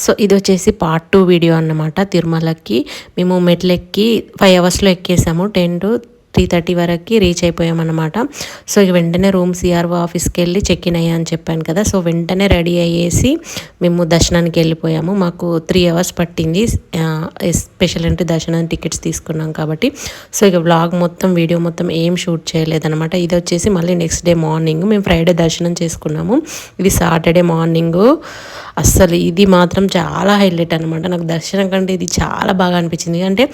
So ఇది వచ్చేసి part 2 video అన్నమాట. తిరుమలకి మేము మెట్లెక్కి 5 అవర్స్లో ఎక్కేసాము. 10 to 3:30 వరకు రీచ్ అయిపోయామన్నమాట. సో ఇక వెంటనే రూమ్ సిఆర్ఓ ఆఫీస్కి వెళ్ళి చెక్ ఇన్ అయ్యా అని చెప్పాను కదా. సో వెంటనే రెడీ అయ్యేసి మేము దర్శనానికి వెళ్ళిపోయాము. మాకు 3 అవర్స్ పట్టింది. స్పెషల్ అంటే దర్శనం టికెట్స్ తీసుకున్నాం కాబట్టి. సో ఇక వ్లాగ్ మొత్తం వీడియో మొత్తం ఏం షూట్ చేయలేదన్నమాట. ఇది వచ్చేసి మళ్ళీ నెక్స్ట్ డే మార్నింగ్ మేము ఫ్రైడే దర్శనం చేసుకున్నాము. ఇది సాటర్డే మార్నింగు. అస్సలు ఇది మాత్రం చాలా హైలైట్ అనమాట. నాకు దర్శనం కంటే ఇది చాలా బాగా అనిపించింది. అంటే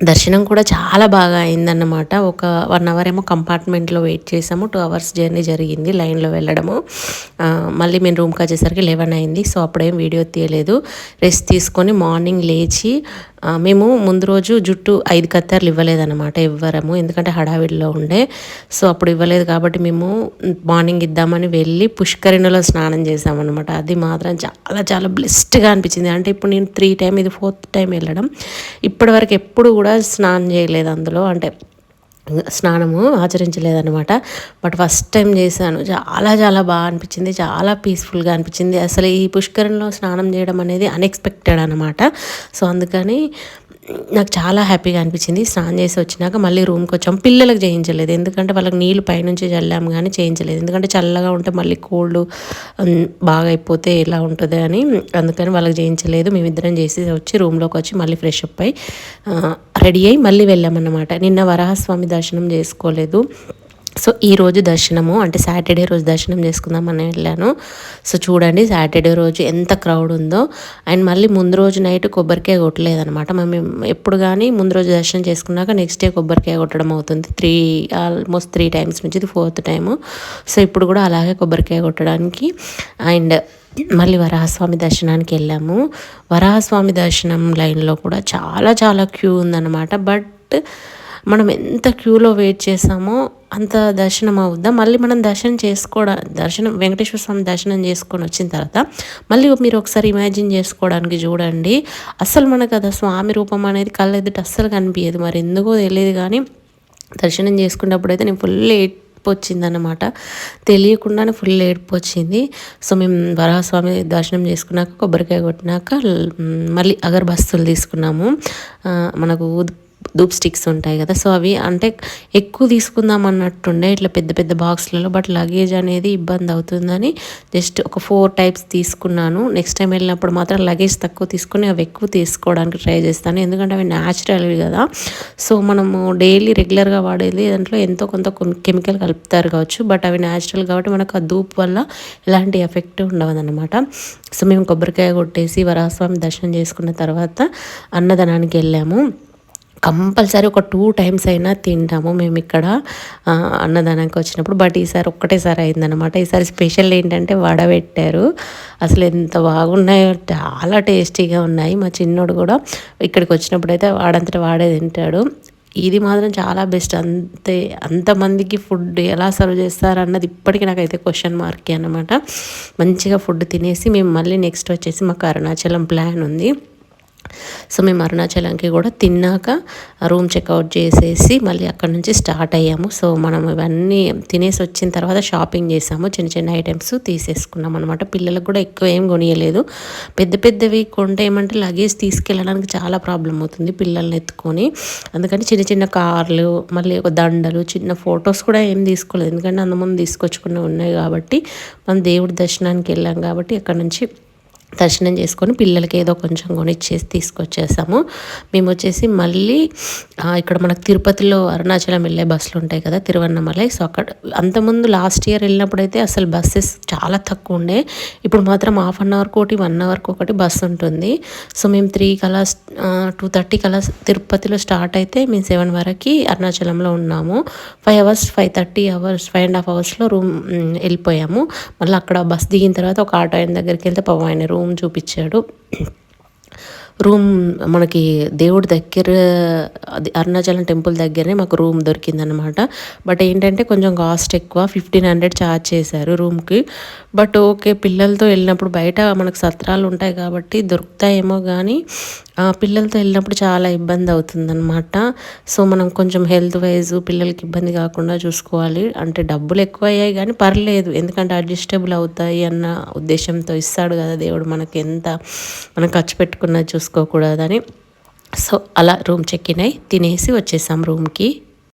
దర్శనం కూడా చాలా బాగా అయిందన్నమాట. ఒక 1 అవర్ ఏమో కంపార్ట్మెంట్లో వెయిట్ చేసాము. 2 అవర్స్ జర్నీ జరిగింది లైన్లో వెళ్ళడము. మళ్ళీ మేము రూమ్కి వచ్చేసరికి 11 అయింది. సో అప్పుడేం వీడియో తీయలేదు. రెస్ట్ తీసుకొని మార్నింగ్ లేచి మేము ముందు రోజు జుట్టు 5 కత్తెరలు ఇవ్వలేదన్నమాట ఎవ్వరము, ఎందుకంటే హడావిడిలో ఉండే. సో అప్పుడు ఇవ్వలేదు కాబట్టి మేము మార్నింగ్ ఇద్దామని వెళ్ళి పుష్కరిణిలో స్నానం చేసామన్నమాట. అది మాత్రం చాలా చాలా బ్లెస్డ్గా అనిపించింది. అంటే ఇప్పుడు నేను 3 టైం, ఇది 4th టైం వెళ్ళడం. ఇప్పటివరకు ఎప్పుడు కూడా స్నానం చేయలేదు అందులో, అంటే స్నానము ఆచరించలేదన్నమాట. బట్ ఫస్ట్ టైం చేశాను. చాలా చాలా బాగా అనిపించింది, చాలా పీస్ఫుల్గా అనిపించింది. అసలు ఈ పుష్కరంలో స్నానం చేయడం అనేది అన్ఎక్స్పెక్టెడ్ అనమాట. సో అందుకని నాకు చాలా హ్యాపీగా అనిపించింది. స్నానం చేసి వచ్చినాక మళ్ళీ రూమ్కి వచ్చాము. పిల్లలకు చేయించలేదు, ఎందుకంటే వాళ్ళకి నీళ్ళు పైనుంచి చల్లాము కానీ చేయించలేదు. ఎందుకంటే చల్లగా ఉంటే మళ్ళీ కోల్డ్ బాగా అయిపోతే ఎలా ఉంటుంది అని, అందుకని వాళ్ళకి చేయించలేదు. మేమిద్దరం చేసి వచ్చి రూమ్లోకి వచ్చి మళ్ళీ ఫ్రెష్ అప్ అయ్యి రెడీ అయ్యి మళ్ళీ వెళ్ళామన్నమాట. నిన్న వరాహస్వామి దర్శనం చేసుకోలేదు. సో ఈరోజు దర్శనము అంటే సాటర్డే రోజు దర్శనం చేసుకుందామని వెళ్ళాను. సో చూడండి సాటర్డే రోజు ఎంత క్రౌడ్ ఉందో. అండ్ మళ్ళీ ముందు రోజు నైట్ కొబ్బరికాయ కొట్టలేదనమాట. మేము ఎప్పుడు కానీ ముందు రోజు దర్శనం చేసుకున్నాక నెక్స్ట్ డే కొబ్బరికాయ కొట్టడం అవుతుంది. ఆల్మోస్ట్ 3 టైమ్స్ నుంచి ఇది 4th టైము. సో ఇప్పుడు కూడా అలాగే కొబ్బరికాయ కొట్టడానికి అండ్ మళ్ళీ వరాహస్వామి దర్శనానికి వెళ్ళాము. వరాహస్వామి దర్శనం లైన్లో కూడా చాలా చాలా క్యూ ఉందన్నమాట. బట్ మనం ఎంత క్యూలో వెయిట్ చేసామో అంత దర్శనం అవుద్దా. మళ్ళీ మనం దర్శనం వెంకటేశ్వర స్వామి దర్శనం చేసుకొని వచ్చిన తర్వాత మళ్ళీ మీరు ఒకసారి ఇమాజిన్ చేసుకోవడానికి చూడండి. అస్సలు మనకు అది స్వామి రూపం అనేది కళ్ళ ఎదుట అస్సలు కనిపించదు. మరి ఎందుకో తెలియదు కానీ దర్శనం చేసుకున్నప్పుడు అయితే నేను ఫుల్ వచ్చిందన్నమాట. తెలియకుండానే ఫుల్ ఏడుపు వచ్చింది. సో మేము వరాహస్వామి దర్శనం చేసుకున్నాక కొబ్బరికాయ కొట్టినాక మళ్ళీ అగరబత్తులు తీసుకున్నాము. మనకు ధూప్ స్టిక్స్ ఉంటాయి కదా, సో అవి అంటే ఎక్కువ తీసుకుందాం అన్నట్టుండే ఇట్లా పెద్ద పెద్ద బాక్స్లలో. బట్ లగేజ్ అనేది ఇబ్బంది అవుతుందని జస్ట్ ఒక 4 టైప్స్ తీసుకున్నాను. నెక్స్ట్ టైం వెళ్ళినప్పుడు మాత్రం లగేజ్ తక్కువ తీసుకుని అవి ఎక్కువ తీసుకోవడానికి ట్రై చేస్తాను, ఎందుకంటే అవి న్యాచురల్వి కదా. సో మనము డైలీ రెగ్యులర్గా వాడేది దాంట్లో ఎంతో కొంత కెమికల్ కలుపుతారు కావచ్చు, బట్ అవి న్యాచురల్ కాబట్టి మనకు ఆ ధూప్ వల్ల ఎలాంటి ఎఫెక్ట్ ఉండవన్నమాట. సో మేము కొబ్బరికాయ కొట్టేసి వరాహస్వామి దర్శనం చేసుకున్న తర్వాత అన్నదానానికి వెళ్ళాము. కంపల్సరీ ఒక 2 టైమ్స్ అయినా తింటాము మేము ఇక్కడ అన్నదానానికి వచ్చినప్పుడు. బట్ ఈసారి ఒక్కటేసారి అయిందనమాట. ఈసారి స్పెషల్ ఏంటంటే వడ పెట్టారు. అసలు ఎంత బాగున్నాయో, చాలా టేస్టీగా ఉన్నాయి. మా చిన్నోడు కూడా ఇక్కడికి వచ్చినప్పుడు అయితే వాడంతటా వాడే తింటాడు. ఇది మాత్రం చాలా బెస్ట్. అంతమందికి ఫుడ్ ఎలా సర్వ్ చేస్తారన్నది ఇప్పటికీ నాకైతే క్వశ్చన్ మార్కే అన్నమాట. మంచిగా ఫుడ్ తినేసి మేము మళ్ళీ నెక్స్ట్ వచ్చేసి మాకు అరుణాచలం ప్లాన్ ఉంది. సో మేము అరుణాచలంకి కూడా తిన్నాక రూమ్ చెక్అవుట్ చేసేసి మళ్ళీ అక్కడ నుంచి స్టార్ట్ అయ్యాము. సో మనం ఇవన్నీ తినేసి వచ్చిన తర్వాత షాపింగ్ చేసాము. చిన్న చిన్న ఐటమ్స్ తీసేసుకున్నాం అనమాట. పిల్లలకు కూడా ఎక్కువ ఏం కొనియలేదు. పెద్ద పెద్దవి కొంటే ఏమంటే లగేజ్ తీసుకెళ్ళడానికి చాలా ప్రాబ్లం అవుతుంది పిల్లల్ని ఎత్తుకొని. అందుకని చిన్న చిన్న కార్లు, మళ్ళీ ఒక దండలు, చిన్న ఫొటోస్ కూడా ఏం తీసుకోలేదు, ఎందుకంటే అంతకుముందు తీసుకొచ్చుకునే ఉన్నాయి కాబట్టి. మనం దేవుడి దర్శనానికి వెళ్ళాం కాబట్టి అక్కడ నుంచి దర్శనం చేసుకొని పిల్లలకి ఏదో కొంచెం కొనిచ్చేసి తీసుకొచ్చేసాము. మేము వచ్చేసి మళ్ళీ ఇక్కడ మనకు తిరుపతిలో అరుణాచలం వెళ్ళే బస్సులు ఉంటాయి కదా, తిరువన్నమలై. సో అక్కడ అంతకుముందు లాస్ట్ ఇయర్ వెళ్ళినప్పుడైతే అసలు బస్సెస్ చాలా తక్కువ ఉండే. ఇప్పుడు మాత్రం 1/2 అవర్ ఒకటి 1 అవర్కి ఒకటి బస్సు ఉంటుంది. సో మేము 2:30 కల్లా తిరుపతిలో స్టార్ట్ అయితే మేము 7 వరకు అరుణాచలంలో ఉన్నాము. 5.5 అవర్స్లో రూమ్ వెళ్ళిపోయాము. మళ్ళీ అక్కడ బస్ దిగిన తర్వాత ఒక ఆటో ఆయన దగ్గరికి వెళ్తే పాపం ఆయన రూమ్ చూపించాడు. రూమ్ మనకి దేవుడి దగ్గర, అది అరుణాచలం టెంపుల్ దగ్గరనే మాకు రూమ్ దొరికిందనమాట. బట్ ఏంటంటే కొంచెం కాస్ట్ ఎక్కువ, 1500 ఛార్జ్ చేశారు రూమ్కి. బట్ ఓకే, పిల్లలతో వెళ్ళినప్పుడు బయట మనకు సత్రాలు ఉంటాయి కాబట్టి దొరుకుతాయేమో కానీ పిల్లలతో వెళ్ళినప్పుడు చాలా ఇబ్బంది అవుతుందన్నమాట. సో మనం కొంచెం హెల్త్ వైజ్ పిల్లలకి ఇబ్బంది కాకుండా చూసుకోవాలి. అంటే డబ్బులు ఎక్కువ అయ్యాయి కానీ పర్లేదు, ఎందుకంటే అడ్జస్టబుల్ అవుతాయి అన్న ఉద్దేశంతో ఇస్తాడు కదా దేవుడు మనకి, ఎంత మనం ఖర్చు పెట్టుకున్నది చూసుకోకూడదని. సో అలా రూమ్ చెక్ ఇన్ అయి తినేసి వచ్చేసాం రూమ్కి.